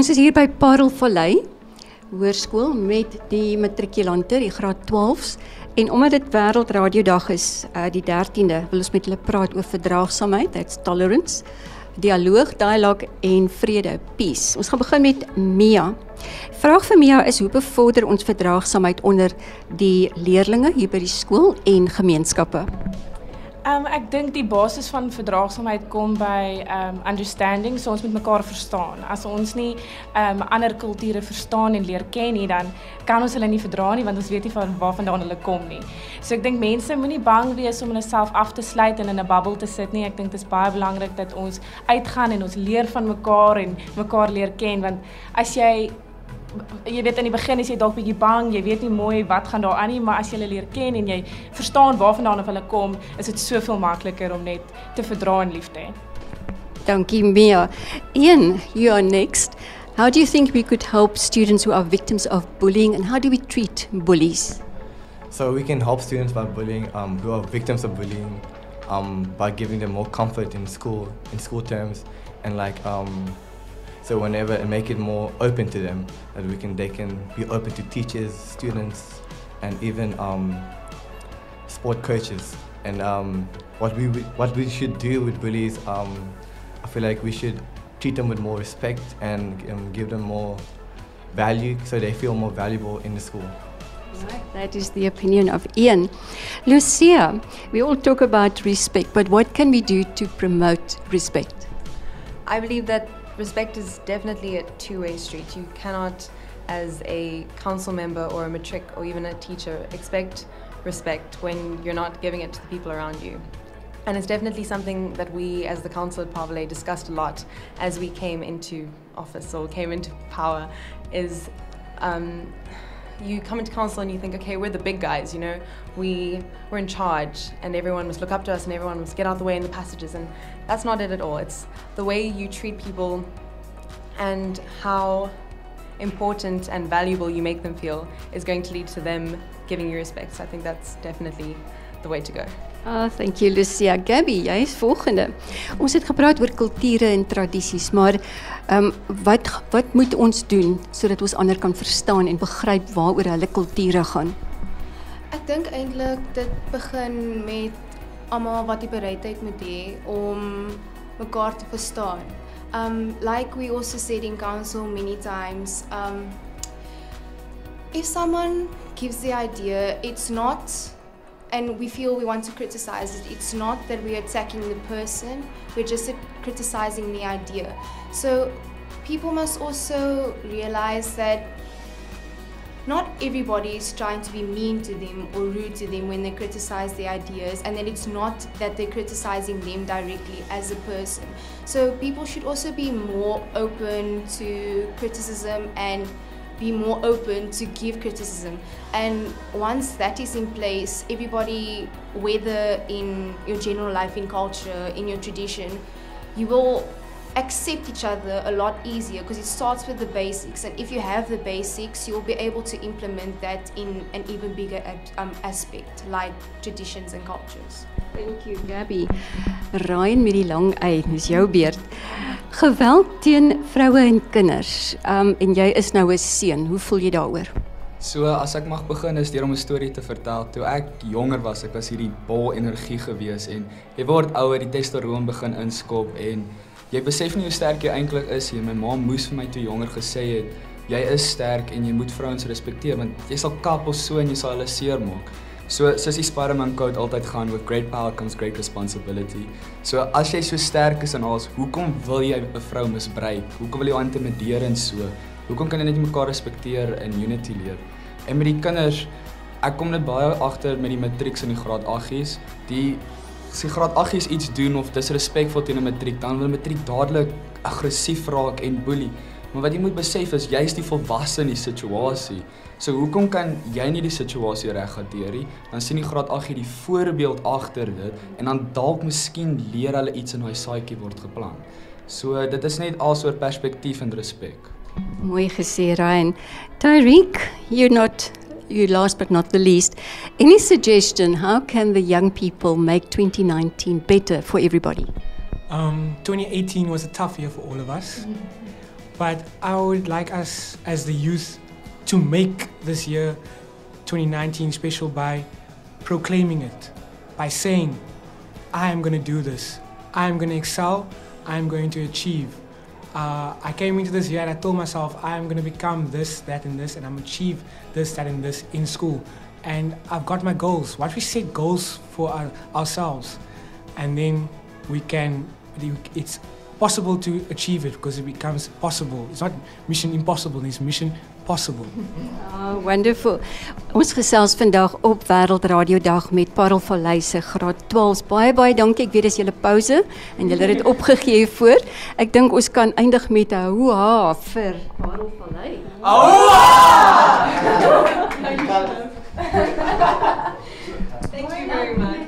Ons is hier by Parel Vallei Hoërskool met die matrikulante, die graad 12s. En omdat dit Wêreldradiodag is, die 13de, wil ons met hulle praat oor verdraagsaamheid, that's tolerance, dialoog, dialogue en vrede, peace. Ons gaan begin met Mia. Vraag vir Mia is, hoe bevorder ons verdraagsaamheid onder die leerlinge hier by die skool en gemeenskappe? Ek dink die basis van verdraagsaamheid kom by understanding, so ons moet mekaar verstaan. As ons nie ander kulture verstaan en leer ken nie, dan kan ons hulle nie verdra nie, want ons weet nie van waarvandaan hulle kom nie. So ek dink mense moenie bang wees om hulle self af te sluit en in 'n bubble te sit nie. Ek dink dit is baie belangrik dat ons uitgaan en ons leer van mekaar en mekaar leer ken, want as jy weet in die begin is jy dalk bietjie bang, jy weet nie mooi wat gaan daar aan nie, maar as jy hulle leer ken en jy verstaan waarvandaan hulle kom, is dit soveel makliker om net te verdra en lief te hê. Dankie Mia. Ian, you are next. How do you think we could help students who are victims of bullying, and how do we treat bullies? So we can help students by bullying, who are victims of bullying, by giving them more comfort in school terms, and so whenever, and make it more open to them, that they can be open to teachers, students, and even sport coaches. And what we should do with bullies, I feel like we should treat them with more respect and give them more value, so they feel more valuable in the school. Right, that is the opinion of Ian. Lucia, we all talk about respect, but what can we do to promote respect? I believe that respect is definitely a two-way street. You cannot, as a council member or a matric or even a teacher, expect respect when you're not giving it to the people around you. And it's definitely something that we, as the council at Parel Vallei, discussed a lot as we came into office or came into power, is you come into council and you think, okay, we're the big guys, you know, we're in charge and everyone must look up to us and everyone must get out of the way in the passages, and that's not it at all. It's the way you treat people and how important and valuable you make them feel is going to lead to them giving you respect. So I think that's definitely the way to go. Thank you Lucia. Gabby, jy is volgende. Ons het gepraat oor kulture en tradisies, maar wat moet ons doen sodat ons ander kan verstaan en begryp waaroor hulle kulture gaan? Ek dink eintlik dit begin met almal wat die bereidheid moet hê om mekaar te verstaan. Like we also said in council many times, if someone gives the idea, it's not, and we feel we want to criticize it, it's not that we're attacking the person, we're just criticizing the idea. So people must also realize that not everybody is trying to be mean to them or rude to them when they criticize their ideas, and that it's not that they're criticizing them directly as a person. So people should also be more open to criticism and be more open to give criticism. And once that is in place, everybody, whether in your general life, in culture, in your tradition, you will accept each other a lot easier, because it starts with the basics, and if you have the basics, you'll be able to implement that in an even bigger aspect, like traditions and cultures. Thank you Gabby. Ryan met die lang ei, dis jou beurt. Geweld teen vroue en kinders, en jy is nou 'n seun, hoe voel jy daaroor? So as ek mag begin is deur om 'n storie te vertel. Toe ek jonger was, ek was hierdie bol energie gewees, en jy word ouer, die testosteron begin inskop en jy besef nie hoe sterk jy eintlik is nie. My ma moes vir my toe jonger gesê het, jy is sterk en jy moet vrouens respekteer, want jy sal kap of so en jy sal hulle seermaak. So soos die Spider-Man quote altyd gaan, with great power comes great responsibility. So as jy so sterk is en alles, hoekom wil jy 'n vrou misbruik? Hoekom wil jy haar intimideer en so? Hoekom kan jy net mekaar respekteer en unity leef? En met die kinders, ek kom net baie agter met die matrieks en die graad 8's, as die graad 8's iets doen of disrespekvol teen 'n matriek, dan wil 'n matriek dadelik aggressief raak en boelie. Maar wat jy moet besef is, jy is die volwasse in die situasie. So hoekom kan jy nie die situasie reg hanteer nie? Dan sien die graad 8 die voorbeeld agter dit, en dan dalk miskien leer hulle iets in daai saadjie word geplant. So dit is net alsoor perspektief en respek. Mooi gesê Ryan. Tyrique, you last but not the least. Any suggestion, how can the young people make 2019 better for everybody? 2018 was a tough year for all of us. But I would like us as the youth to make this year 2019 special by proclaiming it, by saying, I am going to do this, I am going to excel, I am going to achieve. I came into this year and I told myself I am going to become this, that and this, and I'm going to achieve this, that and this in school. And I've got my goals. What we set goals for ourselves, and then it's possible to achieve it because it becomes possible. It's not mission impossible, it's mission possible. Oh, wonderful. Ons gesels vandag op Wêreldradiodag met Parel Vallei se graad 12s. Baie dankie. Ek weet dis julle pouse en julle het dit opgegee voor. Ek dink ons kan eindig met 'n hoeha vir Parel Vallei. Thank you very much.